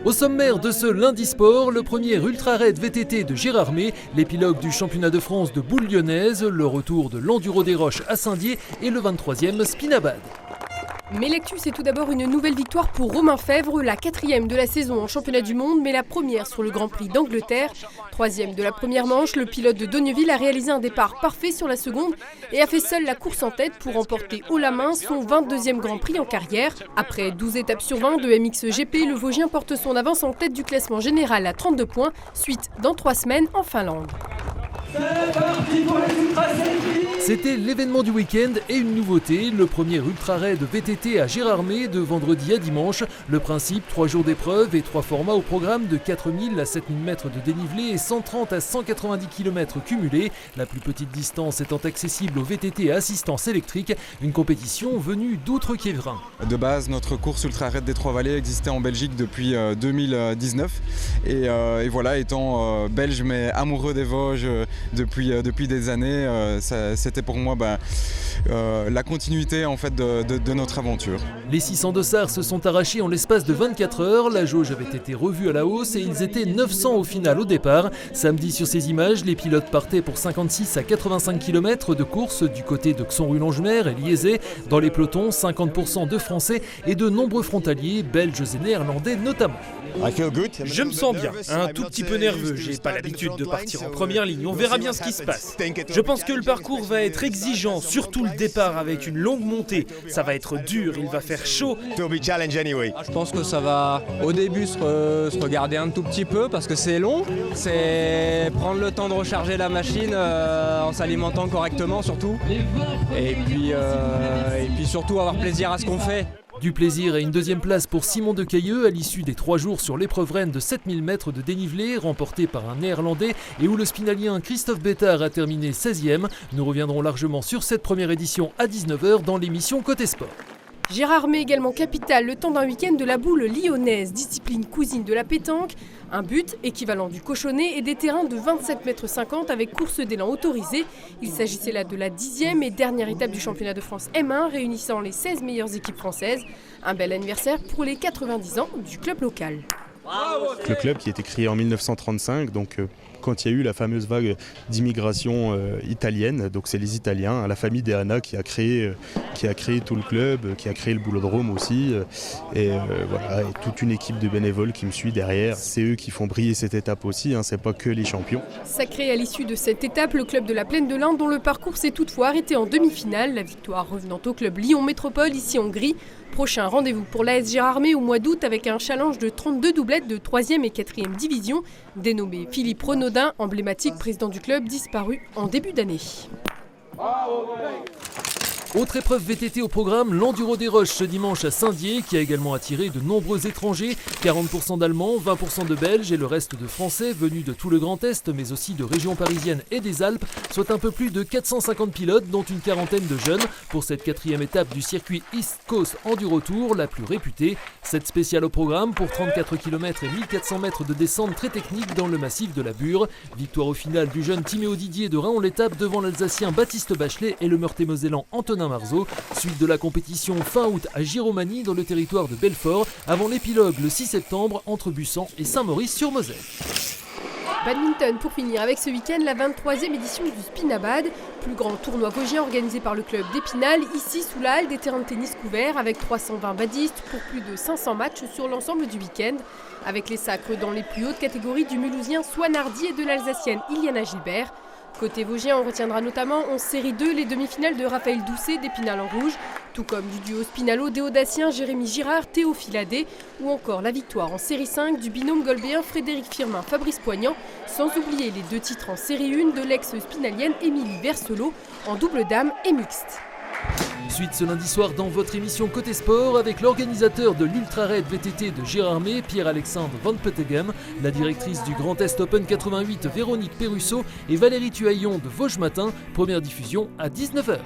Au sommaire de ce lundi sport, le premier Ultra Raid VTT de Gérardmer, l'épilogue du championnat de France de boules lyonnaise, le retour de l'Enduro des Roches à Saint-Dié et le 23e Spinabad. Mais l'actu, c'est tout d'abord une nouvelle victoire pour Romain Fèvre, la 4e de la saison en championnat du monde, mais la première sur le Grand Prix d'Angleterre. 3e de la première manche, le pilote de Donneville a réalisé un départ parfait sur la seconde et a fait seul la course en tête pour remporter haut la main son 22e Grand Prix en carrière. Après 12 étapes sur 20 de MXGP, le Vosgien porte son avance en tête du classement général à 32 points, suite dans 3 semaines en Finlande. C'était l'événement du week-end et une nouveauté, le premier Ultra Raid VTT à Gérardmer de vendredi à dimanche. Le principe, 3 jours d'épreuve et 3 formats au programme de 4000 à 7000 mètres de dénivelé et 130 à 190 km cumulés. La plus petite distance étant accessible au VTT à assistance électrique, une compétition venue d'Outre-Quiévrain. De base, notre course Ultra Raid des Trois-Vallées existait en Belgique depuis 2019 et voilà, étant belge mais amoureux des Vosges depuis des années, c'était pour moi la continuité en fait de notre aventure. Les 600 dossards se sont arrachés en l'espace de 24 heures, la jauge avait été revue à la hausse et ils étaient 900 au final au départ. Samedi sur ces images, les pilotes partaient pour 56 à 85 km de course du côté de Xon-Rue-Longemer et Liezé. Dans les pelotons, 50% de Français et de nombreux frontaliers, belges et néerlandais notamment. Je me sens bien, un tout petit peu nerveux, j'ai pas l'habitude de partir en première ligne, on verra bien ce qui se passe. Je pense que le parcours va être exigeant, surtout le départ avec une longue montée, ça va être dur, il va faire chaud. Je pense que ça va au début se regarder un tout petit peu parce que c'est long, c'est prendre le temps de recharger la machine en s'alimentant correctement surtout, et puis surtout avoir plaisir à ce qu'on fait. Du plaisir et une deuxième place pour Simon Decailleux à l'issue des 3 jours sur l'épreuve reine de 7000 mètres de dénivelé remportée par un néerlandais et où le spinalien Christophe Bétard a terminé 16e. Nous reviendrons largement sur cette première édition à 19h dans l'émission Côté Sport. Gérardmer également capitale le temps d'un week-end de la boule lyonnaise, discipline cousine de la pétanque, un but équivalent du cochonnet et des terrains de 27,50 m avec course d'élan autorisée. Il s'agissait là de la 10e et dernière étape du championnat de France M1 réunissant les 16 meilleures équipes françaises. Un bel anniversaire pour les 90 ans du club local. Le club qui a été créé en 1935, donc quand il y a eu la fameuse vague d'immigration italienne, donc c'est les Italiens, la famille Deana qui a créé tout le club, qui a créé le boulodrome aussi, et toute une équipe de bénévoles qui me suit derrière. C'est eux qui font briller cette étape aussi, c'est pas que les champions. Sacré à l'issue de cette étape, le club de la Plaine de l'Inde dont le parcours s'est toutefois arrêté en demi-finale, la victoire revenant au club Lyon Métropole ici en gris. Prochain rendez-vous pour l'AS Gérardmer au mois d'août avec un challenge de 32 doublettes de 3e et 4e division, dénommé Philippe Renaudin, emblématique président du club disparu en début d'année. Autre épreuve VTT au programme, l'Enduro des Roches ce dimanche à Saint-Dié qui a également attiré de nombreux étrangers, 40% d'Allemands, 20% de Belges et le reste de Français venus de tout le Grand Est mais aussi de régions parisiennes et des Alpes, soit un peu plus de 450 pilotes dont une quarantaine de jeunes pour cette 4e étape du circuit East Coast Enduro Tour, la plus réputée. Cette spéciale au programme pour 34 km et 1400 mètres de descente très technique dans le massif de la Bure. Victoire au final du jeune Timéo Didier de Raon l'étape devant l'Alsacien Baptiste Bachelet et le Meurthe-et-Mosellan Antonin Marzeau. Suite de la compétition fin août à Giromagny dans le territoire de Belfort avant l'épilogue le 6 septembre entre Bussan et Saint-Maurice-sur-Moselle. Badminton pour finir avec ce week-end la 23e édition du Spinabad, plus grand tournoi vosgien organisé par le club d'Épinal, ici sous la halle des terrains de tennis couverts avec 320 badistes pour plus de 500 matchs sur l'ensemble du week-end, avec les sacres dans les plus hautes catégories du Mulhousien Swan Hardy et de l'Alsacienne Iliana Gilbert. Côté vosgien, on retiendra notamment en série 2 les demi-finales de Raphaël Doucet d'Épinal en rouge, tout comme du duo Spinalo des Audaciens Jérémy Girard, Théophile Adé, ou encore la victoire en série 5 du binôme golbéen Frédéric Firmin, Fabrice Poignant, sans oublier les 2 titres en série 1 de l'ex-spinalienne Émilie Versolo en double dame et mixte. Suite ce lundi soir dans votre émission Côté Sport avec l'organisateur de l'Ultra Raid VTT de Gérardmer, Pierre-Alexandre Van Petegem, la directrice du Grand Est Open 88 Véronique Perrusso et Valérie Tuaillon de Vosges Matin, première diffusion à 19h.